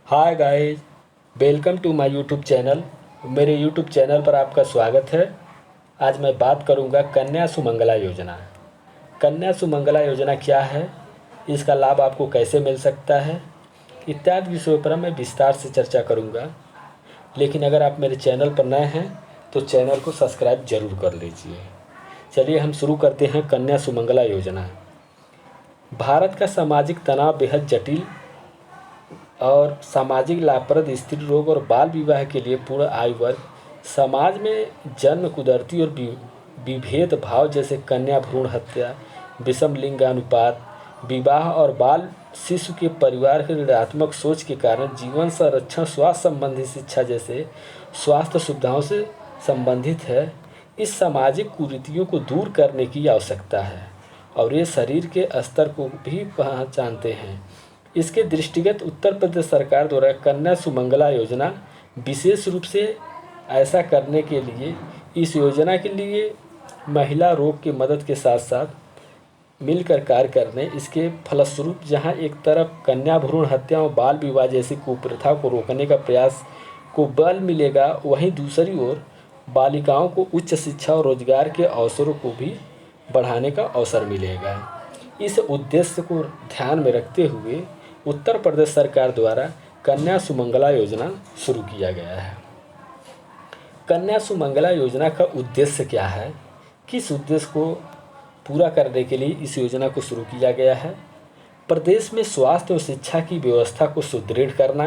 Hi guys, welcome to my YouTube channel. मेरे YouTube channel पर आपका स्वागत है। आज मैं बात करूंगा कन्या सुमंगला योजना। कन्या सुमंगला योजना क्या है, इसका लाभ आपको कैसे मिल सकता है, इत्यादि विषयों पर मैं विस्तार से चर्चा करूंगा। लेकिन अगर आप मेरे चैनल पर नए हैं तो चैनल को सब्सक्राइब जरूर कर लीजिए। चलिए हम शुरू करते हैं। कन्या सुमंगला योजना भारत का सामाजिक तनाव बेहद जटिल और सामाजिक लाभप्रद स्त्री रोग और बाल विवाह के लिए पूर्ण आयु वर्ग, समाज में जन्म कुदरती और विभेद भाव जैसे कन्या भ्रूण हत्या, विषम लिंगानुपात, विवाह और बाल शिशु के परिवार की ऋणात्मक सोच के कारण जीवन संरक्षण, स्वास्थ्य संबंधी शिक्षा जैसे स्वास्थ्य सुविधाओं से संबंधित है। इस सामाजिक कुरीतियों को दूर करने की आवश्यकता है और ये शरीर के स्तर को भी पहचानते हैं। इसके दृष्टिगत उत्तर प्रदेश सरकार द्वारा कन्या सुमंगला योजना विशेष रूप से ऐसा करने के लिए इस योजना के लिए महिला रोग की मदद के साथ साथ मिलकर कार्य करने, इसके फलस्वरूप जहां एक तरफ कन्या भ्रूण हत्या और बाल विवाह जैसी कुप्रथा को रोकने का प्रयास को बल मिलेगा, वहीं दूसरी ओर बालिकाओं को उच्च शिक्षा और रोजगार के अवसरों को भी बढ़ाने का अवसर मिलेगा। इस उद्देश्य को ध्यान में रखते हुए उत्तर प्रदेश सरकार द्वारा कन्या सुमंगला योजना शुरू किया गया है। कन्या सुमंगला योजना का उद्देश्य क्या है, किस उद्देश्य को पूरा करने के लिए इस योजना को शुरू किया गया है? प्रदेश में स्वास्थ्य और शिक्षा की व्यवस्था को सुदृढ़ करना,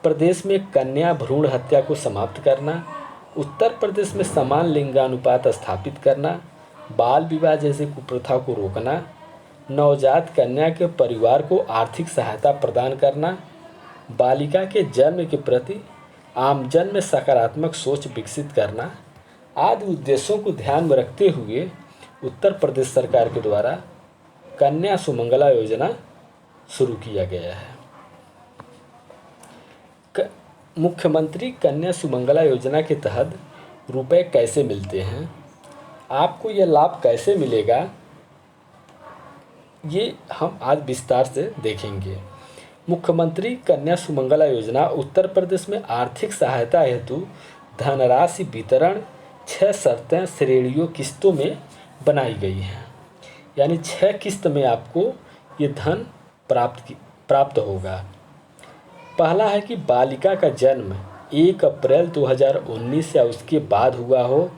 प्रदेश में कन्या भ्रूण हत्या को समाप्त करना, उत्तर प्रदेश में समान लिंगानुपात स्थापित करना, बाल विवाह जैसे कुप्रथा को रोकना, नवजात कन्या के परिवार को आर्थिक सहायता प्रदान करना, बालिका के जन्म के प्रति आमजन में सकारात्मक सोच विकसित करना आदि उद्देश्यों को ध्यान में रखते हुए उत्तर प्रदेश सरकार के द्वारा कन्या सुमंगला योजना शुरू किया गया है। मुख्यमंत्री कन्या सुमंगला योजना के तहत रुपए कैसे मिलते हैं, आपको यह लाभ कैसे मिलेगा, ये हम आज विस्तार से देखेंगे। मुख्यमंत्री कन्या सुमंगला योजना उत्तर प्रदेश में आर्थिक सहायता हेतु धनराशि वितरण 6 शर्तें श्रेणियों किस्तों में बनाई गई हैं। यानी 6 किस्त में आपको ये धन प्राप्त होगा। पहला है कि बालिका का जन्म 1 अप्रैल 2019 या उसके बाद हुआ हो,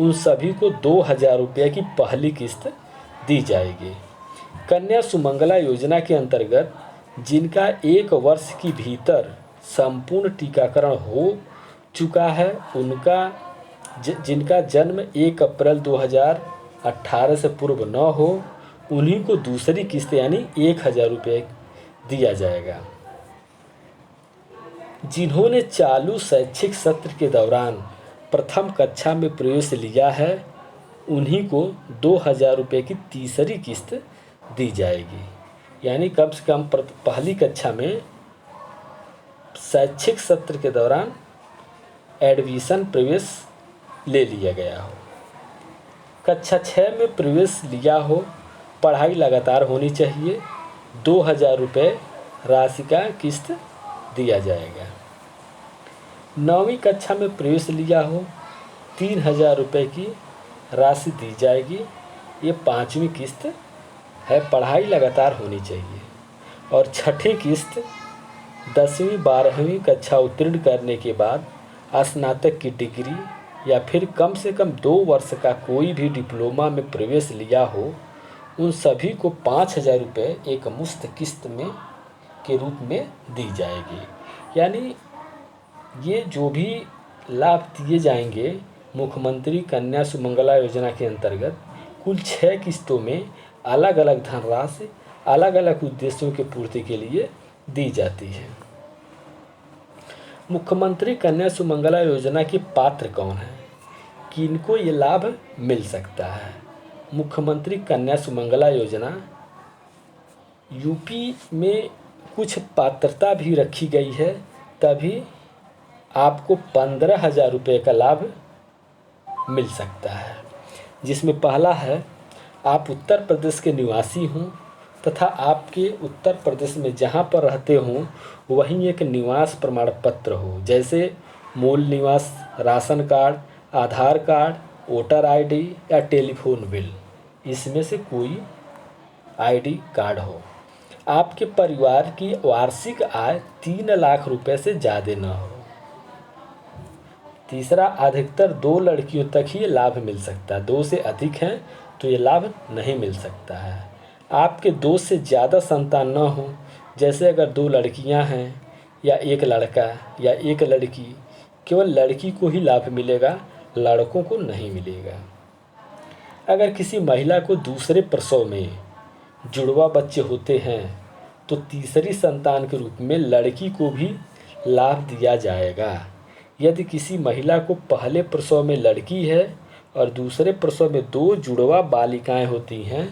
उन सभी को 2000 रुपये की पहली किस्त दी जाएगी। कन्या सुमंगला योजना के अंतर्गत जिनका 1 वर्ष के भीतर संपूर्ण टीकाकरण हो चुका है, जिनका जन्म 1 अप्रैल 2018 से पूर्व न हो, उन्हीं को दूसरी किस्त यानी 1000 रुपये दिया जाएगा। जिन्होंने चालू शैक्षिक सत्र के दौरान प्रथम कक्षा में प्रवेश लिया है, उन्हीं को 2000 रुपये की तीसरी किस्त दी जाएगी। यानी कम से कम पहली कक्षा में शैक्षिक सत्र के दौरान एडमिशन प्रवेश ले लिया गया हो, कक्षा 6 में प्रवेश लिया हो, पढ़ाई लगातार होनी चाहिए, 2000 रुपये राशि का किस्त दिया जाएगा। 9वीं कक्षा में प्रवेश लिया हो, 3000 रुपये की राशि दी जाएगी। ये 5वीं किस्त है, पढ़ाई लगातार होनी चाहिए। और 6ठी किस्त 10वीं 12वीं कक्षा उत्तीर्ण करने के बाद स्नातक की डिग्री या फिर कम से कम 2 वर्ष का कोई भी डिप्लोमा में प्रवेश लिया हो, उन सभी को 5000 रुपये एक मुश्त किस्त में के रूप में दी जाएगी। यानी ये जो भी लाभ दिए जाएंगे मुख्यमंत्री कन्या सुमंगला योजना के अंतर्गत, कुल 6 किस्तों में अलग अलग धनराशि अलग अलग उद्देश्यों की पूर्ति के लिए दी जाती है। मुख्यमंत्री कन्या सुमंगला योजना के पात्र कौन है, किनको ये लाभ मिल सकता है? मुख्यमंत्री कन्या सुमंगला योजना यूपी में कुछ पात्रता भी रखी गई है, तभी आपको 15,000 रुपये का लाभ मिल सकता है। जिसमें पहला है, आप उत्तर प्रदेश के निवासी हों, तथा आपके उत्तर प्रदेश में जहाँ पर रहते हों वहीं एक निवास प्रमाण पत्र हो, जैसे मूल निवास, राशन कार्ड, आधार कार्ड, वोटर आईडी या टेलीफोन बिल, इसमें से कोई आईडी कार्ड हो। आपके परिवार की वार्षिक आय 3 लाख रुपए से ज़्यादा न हो। तीसरा, अधिकतर 2 लड़कियों तक ही ये लाभ मिल सकता है, 2 से अधिक हैं तो ये लाभ नहीं मिल सकता है। आपके 2 से ज़्यादा संतान न हो, जैसे अगर 2 लड़कियां हैं या 1 लड़का या 1 लड़की, केवल लड़की को ही लाभ मिलेगा, लड़कों को नहीं मिलेगा। अगर किसी महिला को दूसरे प्रसव में जुड़वा बच्चे होते हैं तो तीसरी संतान के रूप में लड़की को भी लाभ दिया जाएगा। यदि किसी महिला को पहले प्रसव में लड़की है और दूसरे प्रसव में 2 जुड़वा बालिकाएं होती हैं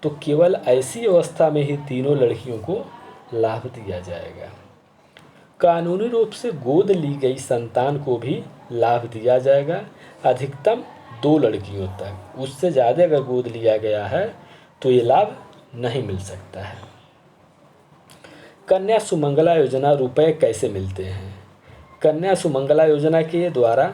तो केवल ऐसी अवस्था में ही तीनों लड़कियों को लाभ दिया जाएगा। कानूनी रूप से गोद ली गई संतान को भी लाभ दिया जाएगा, अधिकतम 2 लड़कियों तक। उससे ज़्यादा अगर गोद लिया गया है तो ये लाभ नहीं मिल सकता है। कन्या सुमंगला योजना रुपए कैसे मिलते हैं? कन्या सुमंगला योजना के द्वारा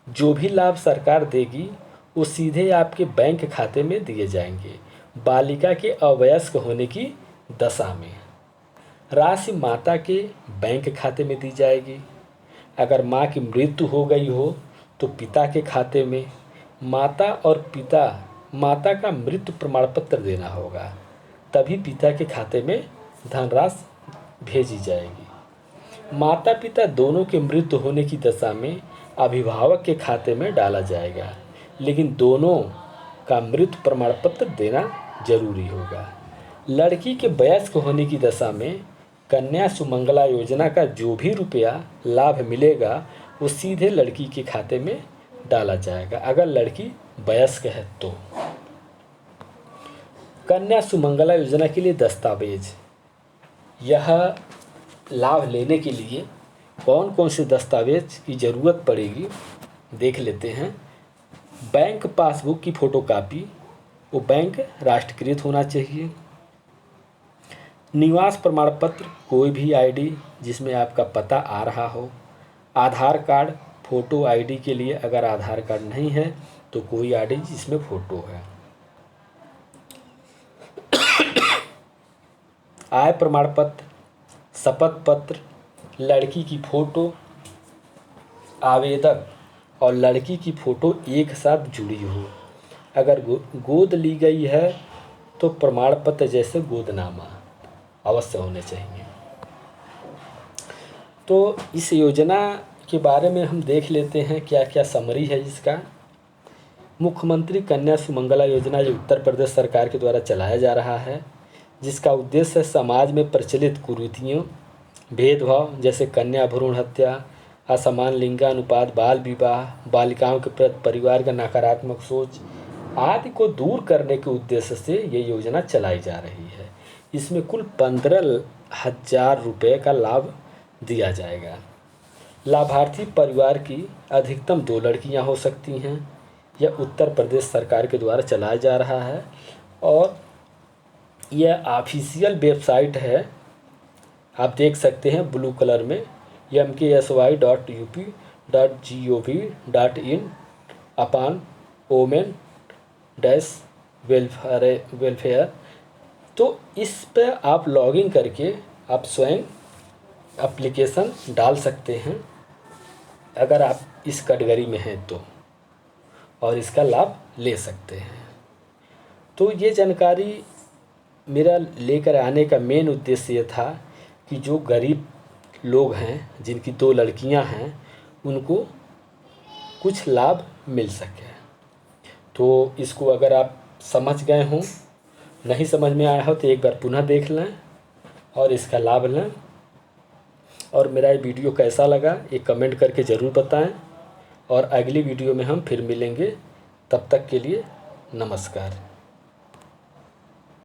जो भी लाभ सरकार देगी वो सीधे आपके बैंक खाते में दिए जाएंगे, बालिका के अवयस्क होने की दशा में। राशि माता के बैंक खाते में दी जाएगी। अगर माँ की मृत्यु हो गई हो तो पिता के खाते में। माता का मृत्यु प्रमाण पत्र देना होगा, तभी पिता के खाते में धनराशि भेजी जाएगी। माता पिता दोनों के मृत्यु होने की दशा में अभिभावक के खाते में डाला जाएगा, लेकिन दोनों का मृत्यु प्रमाण पत्र देना जरूरी होगा। लड़की के वयस्क होने की दशा में कन्या सुमंगला योजना का जो भी रुपया लाभ मिलेगा वो सीधे लड़की के खाते में डाला जाएगा, अगर लड़की वयस्क है तो। कन्या सुमंगला योजना के लिए दस्तावेज, यह लाभ लेने के लिए कौन कौन से दस्तावेज की ज़रूरत पड़ेगी देख लेते हैं। बैंक पासबुक की फ़ोटोकॉपी, वो बैंक राष्ट्रीयकृत होना चाहिए। निवास प्रमाण पत्र, कोई भी आईडी जिसमें आपका पता आ रहा हो। आधार कार्ड, फ़ोटो आईडी के लिए अगर आधार कार्ड नहीं है तो कोई आईडी जिसमें फ़ोटो है। आय प्रमाण पत्र, शपथ पत्र, लड़की की फ़ोटो, आवेदक और लड़की की फ़ोटो एक साथ जुड़ी हो। अगर गोद ली गई है तो प्रमाण पत्र जैसे गोदनामा अवश्य होने चाहिए। तो इस योजना के बारे में हम देख लेते हैं क्या क्या समरी है इसका। मुख्यमंत्री कन्या सुमंगला योजना ये उत्तर प्रदेश सरकार के द्वारा चलाया जा रहा है, जिसका उद्देश्य है समाज में प्रचलित कुरीतियों, भेदभाव जैसे कन्या भ्रूण हत्या, असमान लिंगानुपात, बाल विवाह, बालिकाओं के प्रति परिवार का नकारात्मक सोच आदि को दूर करने के उद्देश्य से ये योजना चलाई जा रही है। इसमें कुल 15,000 रुपये का लाभ दिया जाएगा। लाभार्थी परिवार की अधिकतम 2 लड़कियां हो सकती हैं। यह उत्तर प्रदेश सरकार के द्वारा चलाया जा रहा है और यह ऑफिशियल वेबसाइट है, आप देख सकते हैं ब्लू कलर में, mksy.up.gov.in/women-welfare। तो इस पर आप लॉगिन करके आप स्वयं एप्लीकेशन डाल सकते हैं अगर आप इस कैटेगरी में हैं तो, और इसका लाभ ले सकते हैं। तो ये जानकारी मेरा लेकर आने का मेन उद्देश्य ये था कि जो गरीब लोग हैं जिनकी 2 लड़कियां हैं उनको कुछ लाभ मिल सके। तो इसको अगर आप समझ गए हों, नहीं समझ में आया हो तो एक बार पुनः देख लें और इसका लाभ लें। और मेरा ये वीडियो कैसा लगा ये कमेंट करके ज़रूर बताएं, और अगली वीडियो में हम फिर मिलेंगे। तब तक के लिए नमस्कार।